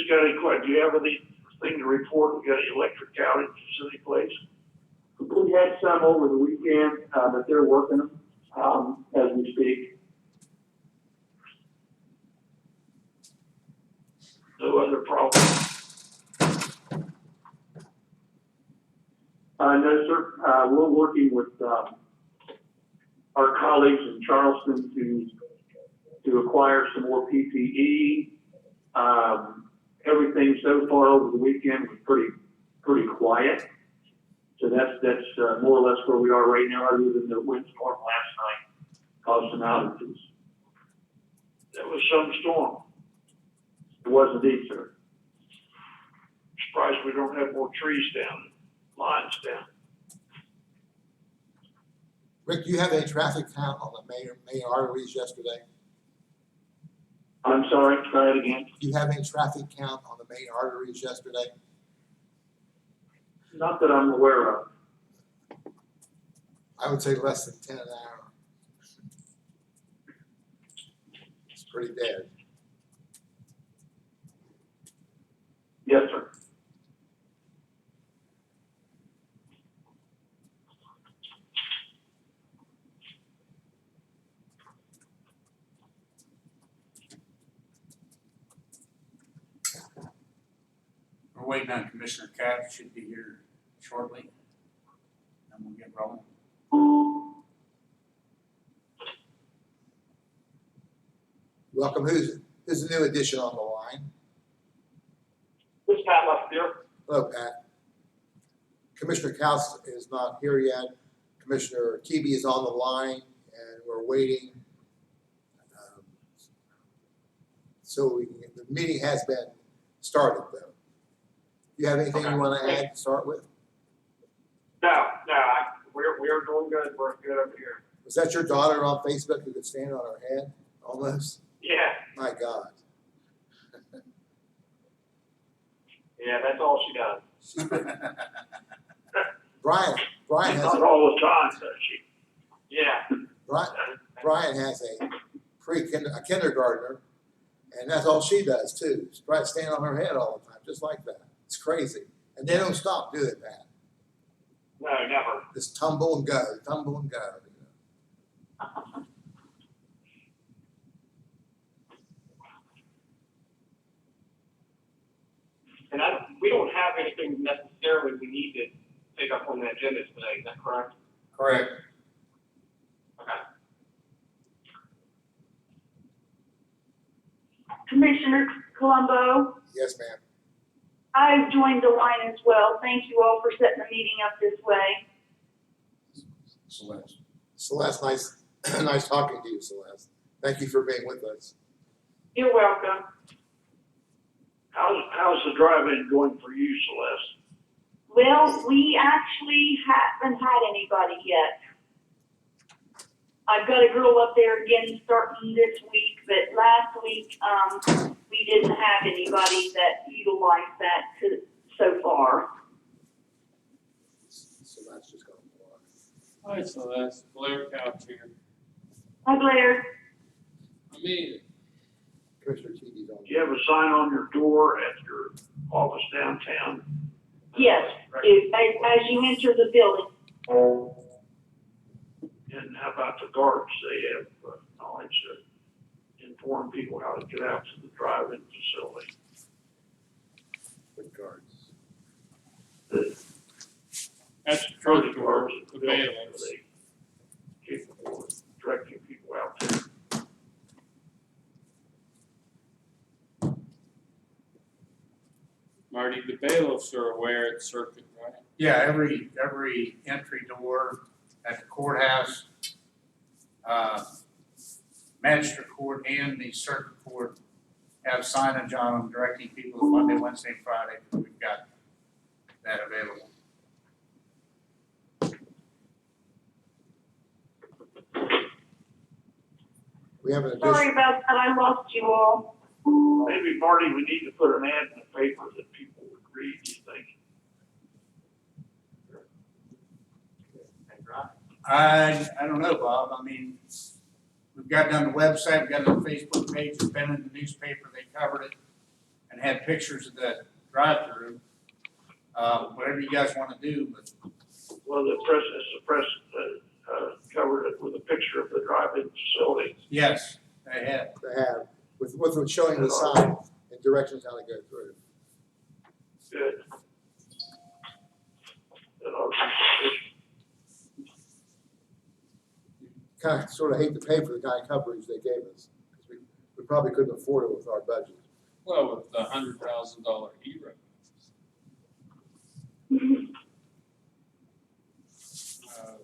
Who's got any questions? Do you have anything to report? We got any electric outages any place? We had some over the weekend, that they're working, as we speak. No other problems? No, sir. We're working with, our colleagues in Charleston to acquire some more PPE. Everything so far over the weekend was pretty quiet. So that's more or less where we are right now, other than the windstorm last night caused some outages. That was some storm. It was indeed, sir. Surprised we don't have more trees down, lines down. Rick, do you have any traffic count on the main arteries yesterday? I'm sorry, try it again. Do you have any traffic count on the main arteries yesterday? Not that I'm aware of. I would say less than 10 an hour. It's pretty dead. Yes, sir. We're waiting on Commissioner Katz, should be here shortly. And we'll get rolling. Welcome. Who's the new addition on the line? This Pat left here. Hello, Pat. Commissioner Kaus is not here yet. Commissioner Tebe is on the line, and we're waiting. So the meeting has been started, though. Do you have anything you want to add to start with? No, we're doing good. We're good over here. Was that your daughter on Facebook who could stand on her head almost? Yeah, My God. yeah, that's all she does. Brian has Not all the time, does she? Yeah. Brian has a kindergartner, and that's all she does too. She's probably standing on her head all the time, just like that. It's crazy. And they don't stop, do they, Pat? No, never. Just tumble and go, tumble and go. You know? And we don't have anything necessarily we need to take up on the agenda today, is that correct? Correct. Okay. Commissioner Colombo, Yes, ma'am. I've joined the line as well. Thank you all for setting the meeting up this way. Celeste. Celeste, nice talking to you, Celeste. Thank you for being with us. You're welcome. How's the drive-in going for you, Celeste? Well, we actually haven't had anybody yet. I've got a girl up there again starting this week, but last week, we didn't have anybody that utilized that so far. Celeste just got on Hi Celeste, Blair Couch here. Hi, Blair. I mean, Commissioner Tebe's on. Do you have a sign on your door at your office downtown? Yes, as you enter the building. And how about the guards? They have knowledge to inform people how to get out to the drive-in facility. Good guards. that's the truck Truck door, guards, the the buildings, bailiffs. are they capable of directing people out there? Marty, the bailiffs are aware at Circuit, right? Yeah, every entry door at the courthouse, magistrate court and the circuit court have signage on them directing people to Monday, Wednesday, and Friday. We've got that available. We have an Sorry addition. about that, I lost you all. Maybe, Marty, we need to put an ad in the paper that people would read, you think? I don't know, Bob. I mean, we've got it on the website, we've got it on the Facebook page, it's been in the newspaper, they covered it, and had pictures of the drive-through. Whatever you guys wanna do, but Well, the press covered it with a picture of the drive-in facility. yes, they had. They have, with showing the sign and directions how to go through. Good. Kind of sort of hate to pay for the kind of coverage they gave us. 'Cause we probably couldn't afford it with our budget. Well, with the $100,000 hero. Uh,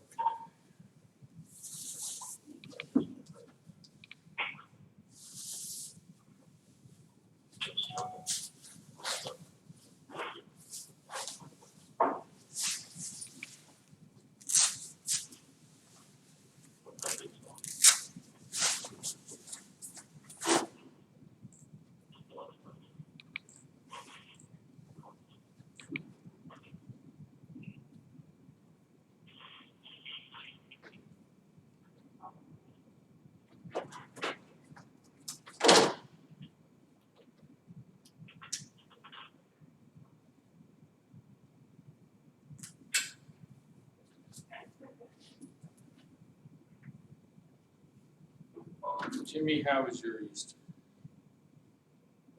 Jimmy, how was your Easter?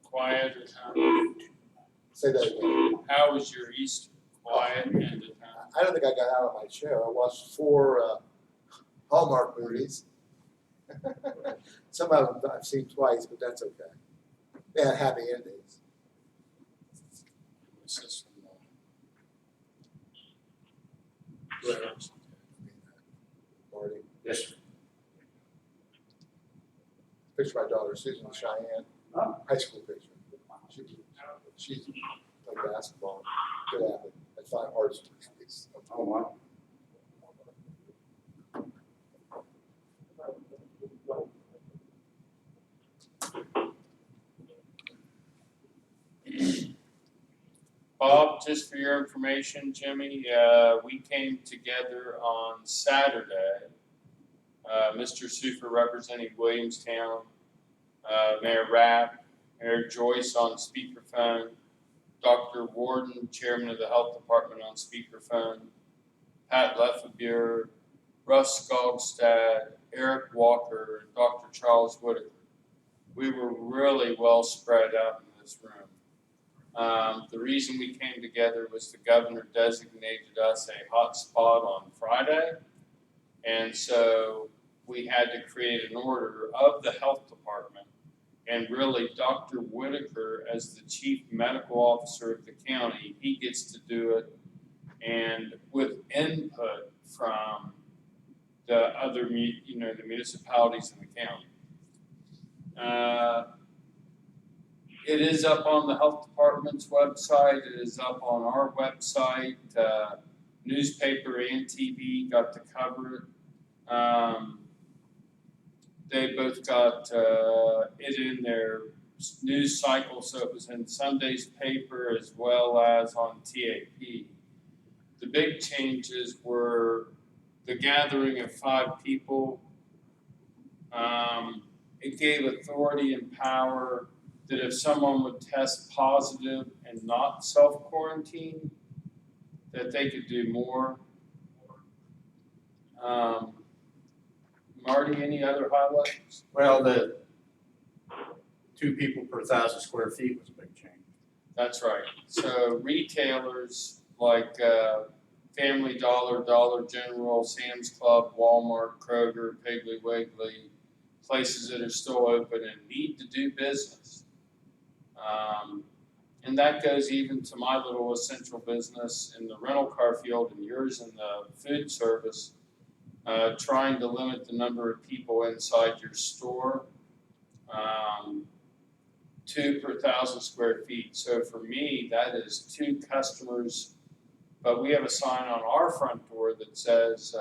Quiet at home? Say that again. How was your Easter? Quiet and at home? I don't think I got out of my chair. I watched 4 Hallmark movies. Some of them I've seen twice, but that's okay. They had happy endings. My sister-in-law. Marty. Yes, sir. Picture of my daughter Susan Cheyenne, high school picture. She played basketball, good athlete, at 5 arts degrees. Oh, wow. Bob, just for your information, Jimmy, we came together on Saturday. Mr. Sufer representing Williamstown, Mayor Rapp, Mayor Joyce on speakerphone, Dr. Warden, Chairman of the Health Department on speakerphone, Pat Lefebvre, Russ Skogstad, Eric Walker, and Dr. Charles Whitaker. We were really well spread out in this room. The reason we came together was the governor designated us a hot spot on Friday. And so we had to create an order of the health department. And really, Dr. Whitaker, as the chief medical officer of the county, he gets to do it. And with input from the other, the municipalities in the county. It is up on the health department's website. It is up on our website. Newspaper and TV got to cover it. They both got it in their news cycle, so it was in Sunday's paper as well as on TAP. The big changes were the gathering of 5 people. It gave authority and power that if someone would test positive and not self-quarantine, that they could do more. Marty, any other highlights? Well, the 2 people per 1,000 square feet was a big change. That's right. So retailers like Family Dollar, Dollar General, Sam's Club, Walmart, Kroger, Piggly Wiggly, places that are still open and need to do business. And that goes even to my little essential business in the rental car field and yours in the food service, trying to limit the number of people inside your store, 2 per 1,000 square feet. So for me, that is 2 customers, but we have a sign on our front door that says,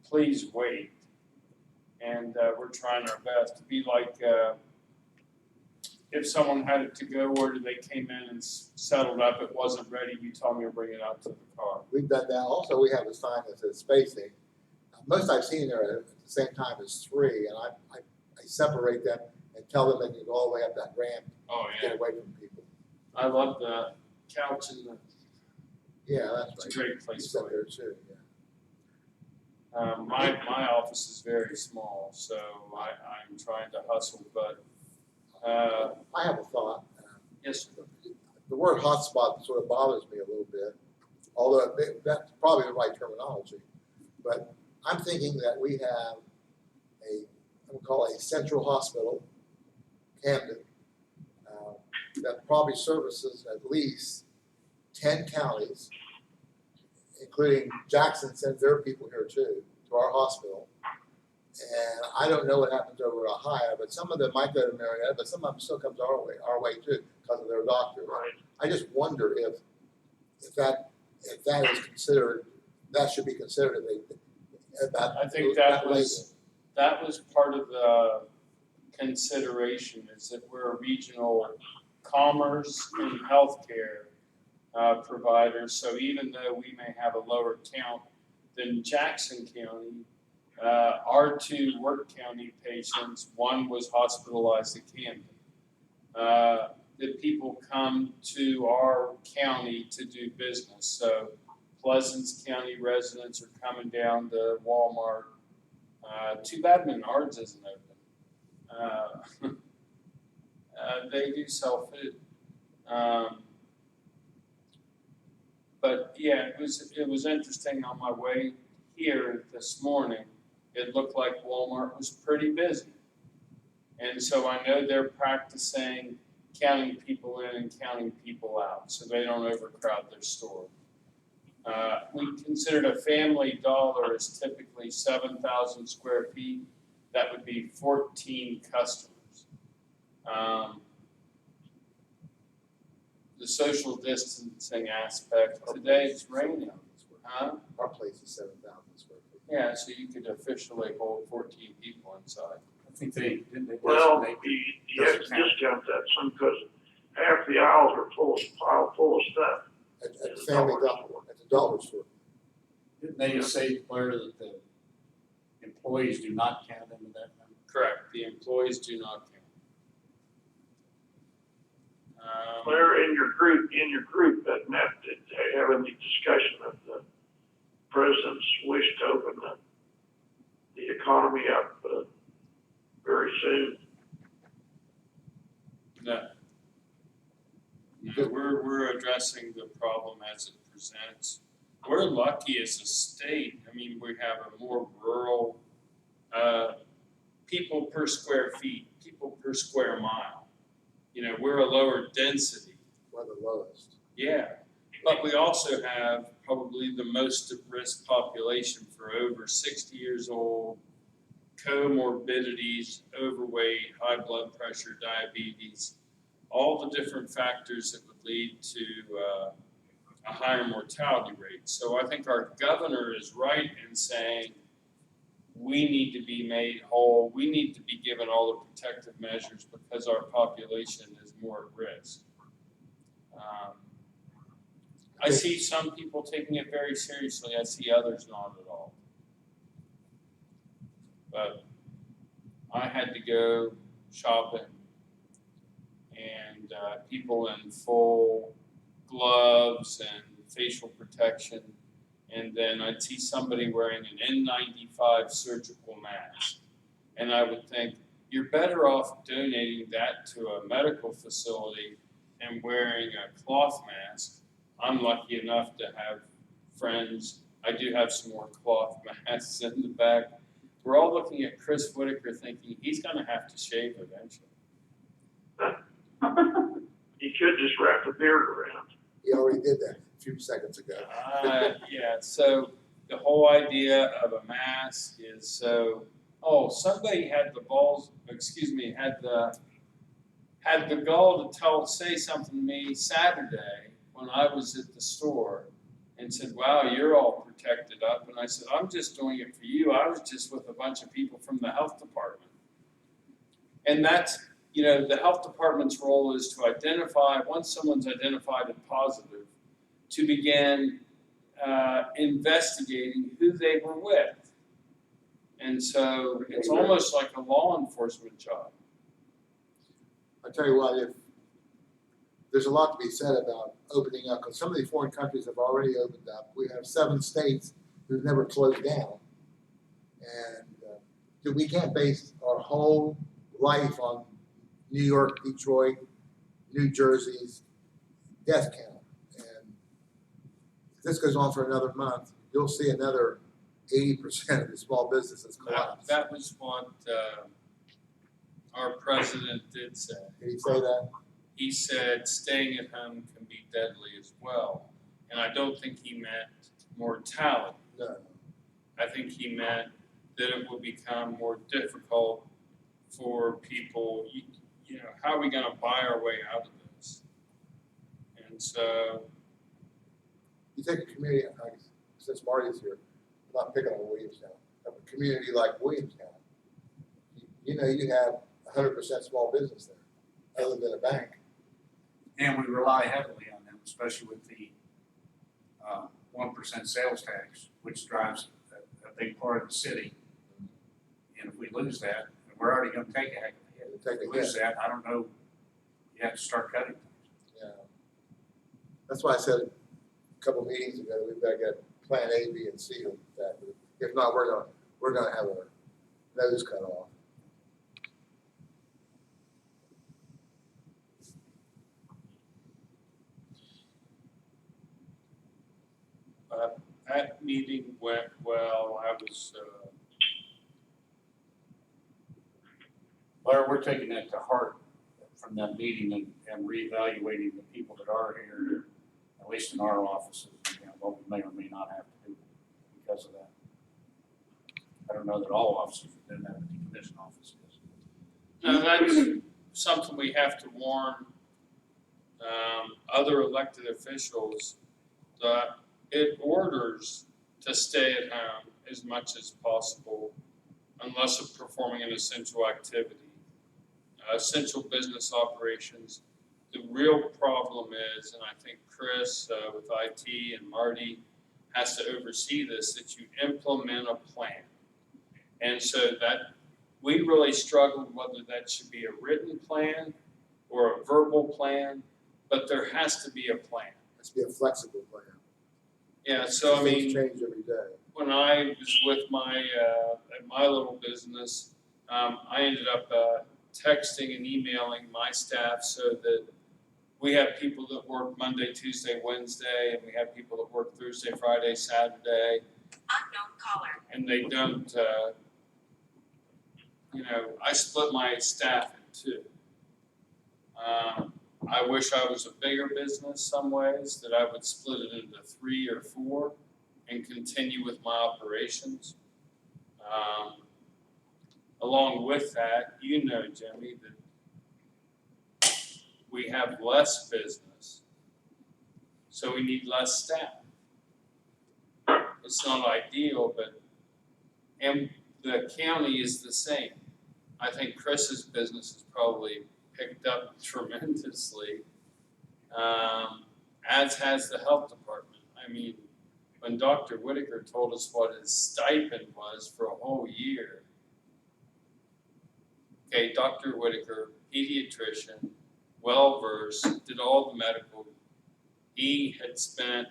please wait. And we're trying our best to be like, if someone had a to-go order, they came in and settled up, it wasn't ready, you tell me to bring it out to the car. We've done that. Also, we have a sign that says spacing. Most I've seen there at the same time is 3, and I separate them and and tell them they can go all the way up that ramp, Oh, get yeah. away from people. I love the couch in the, Yeah, that's it's a right. great place He's to up live. there too, yeah. My office is very small, so I'm trying to hustle, but, I have a thought. yes, The word hotspot sort of bothers me a little bit, although that's probably the right terminology. But I'm thinking that we have I would call it a central hospital, Camden, that probably services at least 10 counties, including Jackson sends their people here too, to our hospital. And I don't know what happens over at Ohio, but some of them might go to Marietta, but some of them still comes our way too, because of their doctors. Right. I just wonder if that is considered, that should be considered about. I think that was part of the consideration, is that we're a regional commerce and healthcare provider. So even though we may have a lower count than Jackson County, our two Work County patients, one was hospitalized at Camden. The people come to our county to do business. So Pleasance County residents are coming down to Walmart. Too bad Menards isn't open. They do sell food. But yeah, it was interesting on my way here this morning. It looked like Walmart was pretty busy. And so I know they're practicing counting people in and counting people out, so they don't overcrowd their store. We considered a Family Dollar is typically 7,000 square feet. That would be 14 customers. The social distancing aspect, today it's raining, huh? Our place is 7,000 square feet. Yeah, so you could officially hold 14 people inside. I think they Well, designate you have to discount that some because half the aisles are full of stuff. At the Family Dollar, at the dollar store. Didn't they say, Blair, that the employees do not count into that number? Correct, the employees do not count. Claire, in your group that met, having the discussion of the president's wish to open the economy up very soon. No. No, we're addressing the problem as it presents. We're lucky as a state. I mean, we have a more rural, people per square feet, people per square mile. You know, we're a lower density. One of the lowest. Yeah, but we also have probably the most at-risk population for over 60 years old, comorbidities, overweight, high blood pressure, diabetes, all the different factors that would lead to a higher mortality rate. So I think our governor is right in saying we need to be made whole. We need to be given all the protective measures because our population is more at risk. I see some people taking it very seriously. I see others not at all. But I had to go shopping, and people in full gloves and facial protection, and then I'd see somebody wearing an N95 surgical mask, and I would think, you're better off donating that to a medical facility and wearing a cloth mask. I'm lucky enough to have friends. I do have some more cloth masks in the back. We're all looking at Chris Whitaker thinking he's going to have to shave eventually. You could just wrap the beard around. He already did that a few seconds ago. Yeah, so the whole idea of a mask is so, somebody had the balls, had the gall to say something to me Saturday when I was at the store and said, wow, you're all protected up. And I said, I'm just doing it for you. I was just with a bunch of people from the health department. And that's, the health department's role is to identify, once someone's identified as positive, to begin investigating who they were with. And so it's almost like a law enforcement job. I tell you what, if, there's a lot to be said about opening up, because some of these foreign countries have already opened up. We have 7 states who've never closed down. And we can't base our whole life on New York, Detroit, New Jersey's death count. And if this goes on for another month, you'll see another 80% of the small businesses collapse. That was what our president did say. Did he say that? He said staying at home can be deadly as well. And I don't think he meant mortality. No. I think he meant that it will become more difficult for people, you know, how are we gonna buy our way out of this? And so, You take a community, since Marty's here, I'm not picking on Williamstown, a community like Williamstown, you know, you have 100% small business there, other than a bank. And we rely heavily on them, especially with the 1% sales tax, which drives a big part of the city. And if we lose that, and we're already gonna take a heck of a hit. Take If a we lose hit. that, I don't know, you have to start cutting things. Yeah. That's why I said a couple meetings ago, we've got to get plan A, B, and C with that. If not, we're gonna have our nose cut off. that meeting went well. I was, Larry, we're taking that to heart from that meeting and reevaluating the people that are here, at least in our offices, you know, what we may or may not have to do because of that. I don't know that all offices are doing that, but the commission office is. no, that's something we have to warn other elected officials that it orders to stay at home as much as possible unless of performing an essential activity. Essential business operations. The real problem is, and I think Chris with IT and Marty has to oversee this, that you implement a plan. And so that we really struggled whether that should be a written plan or a verbal plan, but there has to be a plan. Let's be a flexible plan. Yeah, so I Things mean, change every day. when I was with my, at my little business, I ended up texting and emailing my staff so that we have people that work Monday, Tuesday, Wednesday, and we have people that work Thursday, Friday, Saturday. Unknown caller. And they don't, you know, I split my staff in 2. I wish I was a bigger business some ways, that I would split it into 3 or 4 and continue with my operations. Along with that, you know, Jimmy, that we have less business, so we need less staff. It's not ideal, but, and the county is the same. I think Chris's business has probably picked up tremendously, as has the health department. I mean, when Dr. Whitaker told us what his stipend was for a whole year. Okay, Dr. Whitaker, pediatrician, well-versed, did all the medical. He had spent,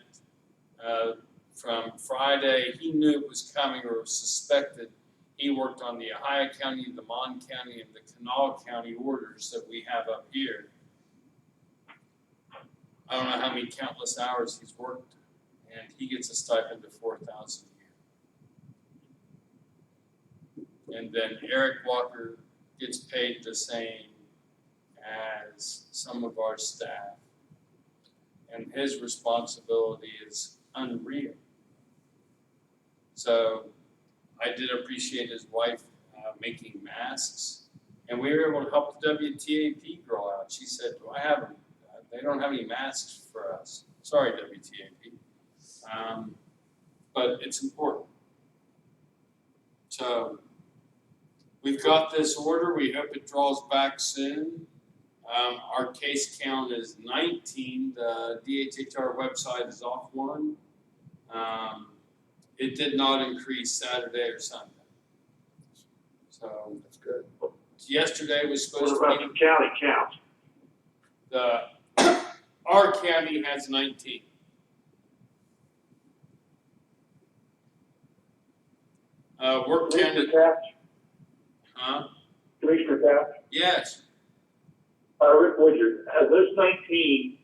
from Friday, he knew it was coming or suspected. He worked on the Ohio County, the Mon County, and the Kanawha County orders that we have up here. I don't know how many countless hours he's worked, and he gets a stipend of $4,000 a year. And then Eric Walker gets paid the same as some of our staff. And his responsibility is unreal. So I did appreciate his wife making masks, and we were able to help the WTAP girl out. She said, "Do I have them? They don't have any masks for us." Sorry, WTAP. But it's important. So we've got this order. We hope it draws back soon. Our case count is 19. The DHHR website is off 1. It did not increase Saturday or Sunday. So That's good. yesterday was supposed What to about be, the county count? Our county has 19. Work county, huh? Commissioner Taft, Yes. Rick Woodard, of those 19,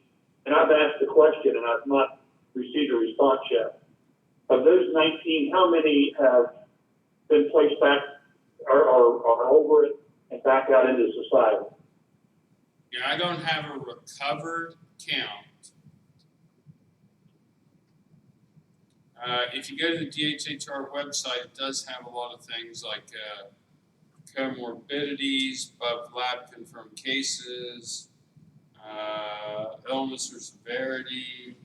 and I've asked the question and I've not received a response yet. Of those 19, how many have been placed back or are over it and back out into society? Yeah, I don't have a recovered count. If you go to the DHHR website, it does have a lot of things like comorbidities, above lab confirmed cases, illness or severity,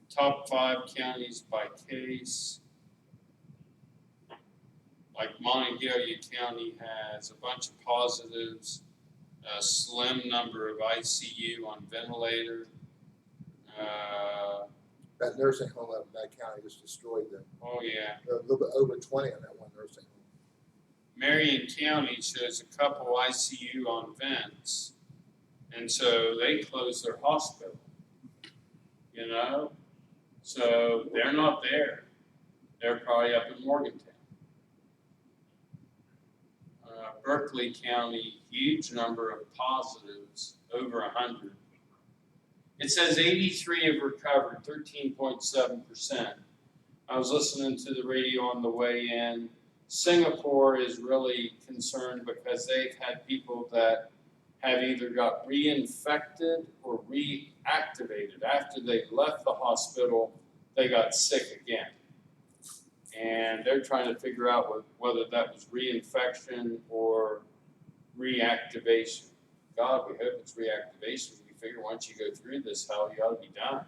top 5 counties by case. Like Monongalia County has a bunch of positives, a slim number of ICU on ventilator. That nursing home up in that county just destroyed them. Oh yeah. A little bit over 20 on that one nursing home. Marion County shows a couple ICU on vents, and so they closed their hospital, you know? So they're not there. They're probably up in Morgantown. Berkeley County, huge number of positives, over 100. It says 83 have recovered, 13.7%. I was listening to the radio on the way in. Singapore is really concerned because they've had people that have either got reinfected or reactivated. After they left the hospital, they got sick again. And they're trying to figure out whether that was reinfection or reactivation. God, we hope it's reactivation. We figure once you go through this hell, you ought to be done.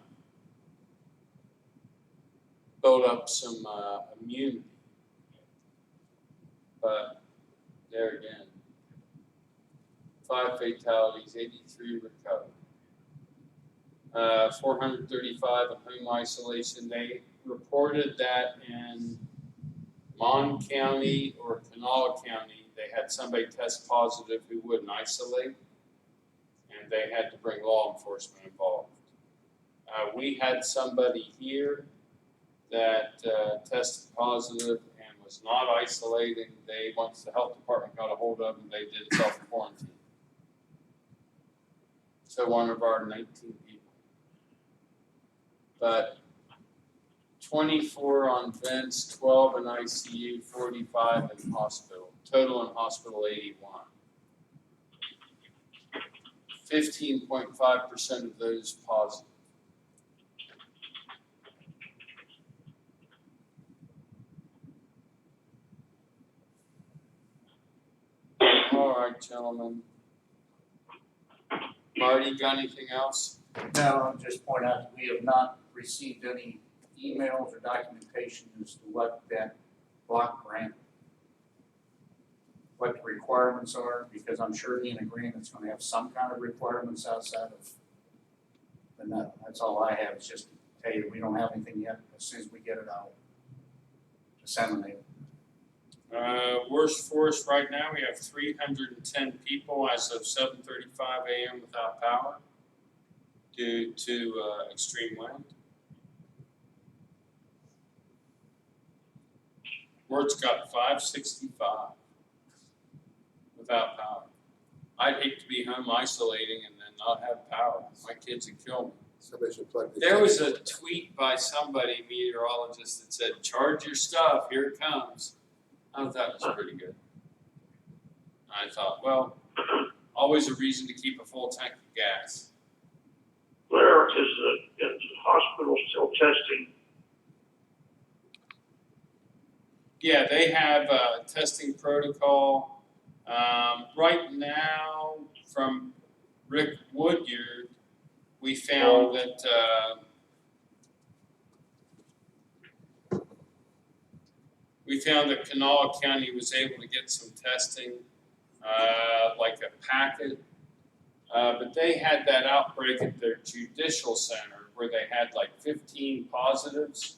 Build up some immunity. But there again, 5 fatalities, 83 recovered. 435 in home isolation. They reported that in Mon County or Kanawha County, they had somebody test positive who wouldn't isolate, and they had to bring law enforcement involved. We had somebody here that tested positive and was not isolating. They, once the health department got a hold of them, they did self-quarantine. So one of our 19 people. But 24 on vents, 12 in ICU, 45 in hospital. Total in hospital 81. 15.5% of those positive. All right, gentlemen. Marty, got anything else? No, I'll just point out that we have not received any emails or documentation as to what that block grant, what the requirements are, because I'm sure the agreement's gonna have some kind of requirements outside of the no. That's all I have, is just to tell you, we don't have anything yet. As soon as we get it, I'll disseminate it. Worst for us right now, we have 310 people as of 7:35 a.m. without power due to extreme wind. Ward's got 565 without power. I'd hate to be home isolating and then not have power. My kids would kill me. Somebody should plug this. There was a tweet by somebody, meteorologist, that said, "Charge your stuff, here it comes." I thought that was pretty good. I thought, well, always a reason to keep a full tank of gas. Blair, is the hospital still testing? Yeah, they have a testing protocol. Right now, from Rick Woodyard, we found that Kanawha County was able to get some testing, like a packet. But they had that outbreak at their judicial center where they had like 15 positives.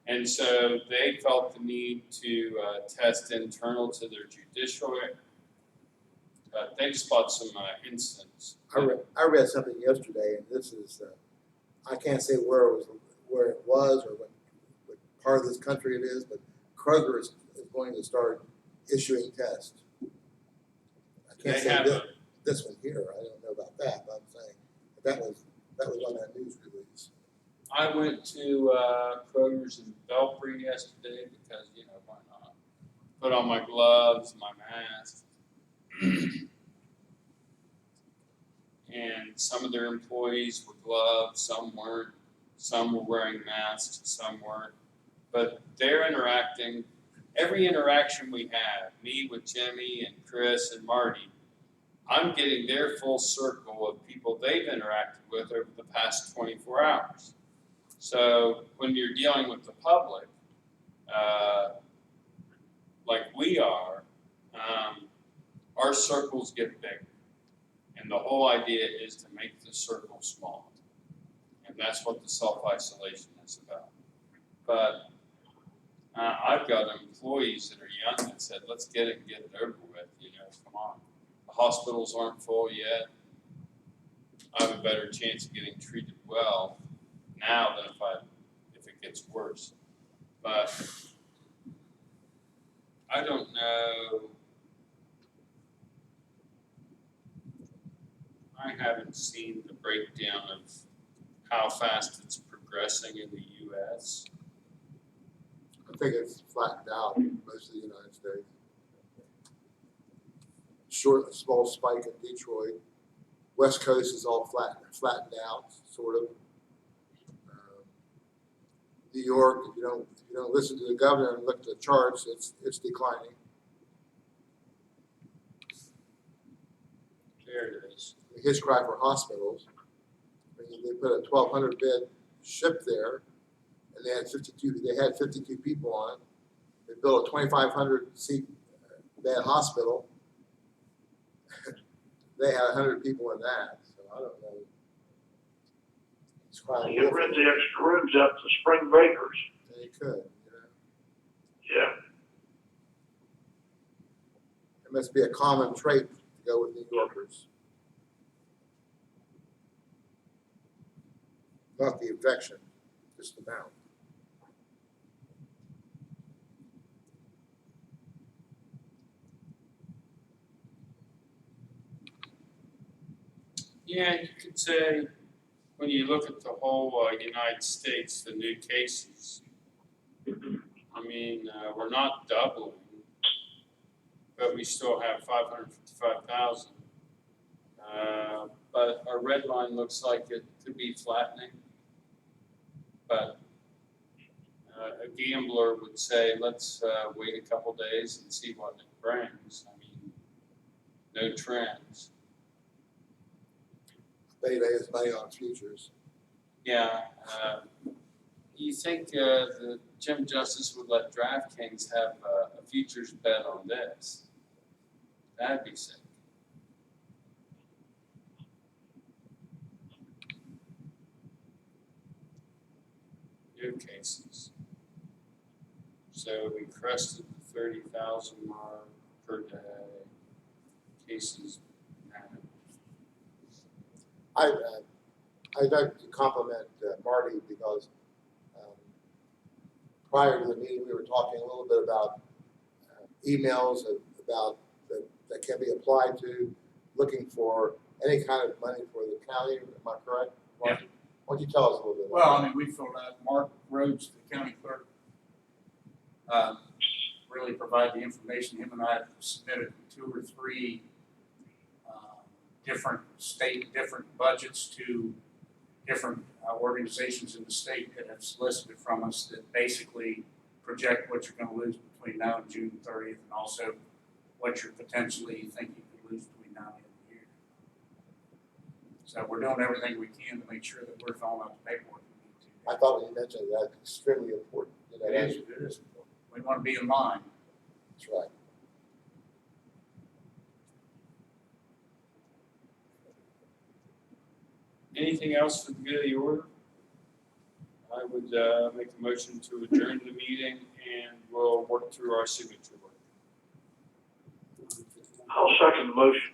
And so they felt the need to test internal to their judicial But they just bought some incense. I read something yesterday, and this is, I can't say where it was or what part of this country it is, but Kroger is going to start issuing tests. I can't They say have this one here, I don't know about that, but I'm saying, that was on that news release. I went to Kroger's in Belpre yesterday because, you know, why not? Put on my gloves, my mask. And some of their employees were gloved, some weren't, some were wearing masks, some weren't. But they're interacting, every interaction we have, me with Jimmy and Chris and Marty, I'm getting their full circle of people they've interacted with over the past 24 hours. So when you're dealing with the public, like we are, our circles get bigger. And the whole idea is to make the circle small. And that's what the self-isolation is about. But I've got employees that are young that said, let's get it and get it over with, you know, come on. The hospitals aren't full yet. I have a better chance of getting treated well now than if it gets worse. But I don't know. I haven't seen the breakdown of how fast it's progressing in the US. I think it's flattened out most of the United States. A small spike in Detroit. West Coast is all flattened out, sort of. New York, if you don't listen to the governor and look at the charts, it's declining. There it is. His cry for hospitals. I mean, they put a 1,200 bed ship there, and they had 52 people on it. They built a 2,500 seat bed hospital. They had 100 people in that, so I don't know. It's crying You can rent the extra rooms out to spring breakers. They could, you know. Yeah. It must be a common trait to go with New Yorkers. Not the infection, just the amount. Yeah, you could say, when you look at the whole United States, the new cases, I mean, we're not doubling, but we still have 555,000. But our red line looks like it could be flattening. But a gambler would say, let's wait a couple days and see what it brings. I mean, no trends. They raise money on futures. Yeah. You think the Jim Justice would let DraftKings have a futures bet on this? That'd be sick. New cases. So we crested the 30,000 mark per day. Cases. I'd like to compliment Marty because prior to the meeting, we were talking a little bit about emails about that can be applied to, looking for any kind of money for the county. Am I correct, Marty? Why don't you tell us a little bit? Well, I mean, we filled out, Mark Rhodes, the county clerk, really provide the information. Him and I have submitted 2 or 3 different budgets to different organizations in the state that have solicited from us that basically project what you're going to lose between now and June 30th, and also what you're potentially think you could lose between now and the end of the year. So we're doing everything we can to make sure that we're filling out the paperwork we need to. I thought you mentioned that's extremely important. You know, It is important. We want to be in line. That's right. Anything else for the good of the order? I would make a motion to adjourn the meeting, and we'll work through our signature work. I'll second the motion.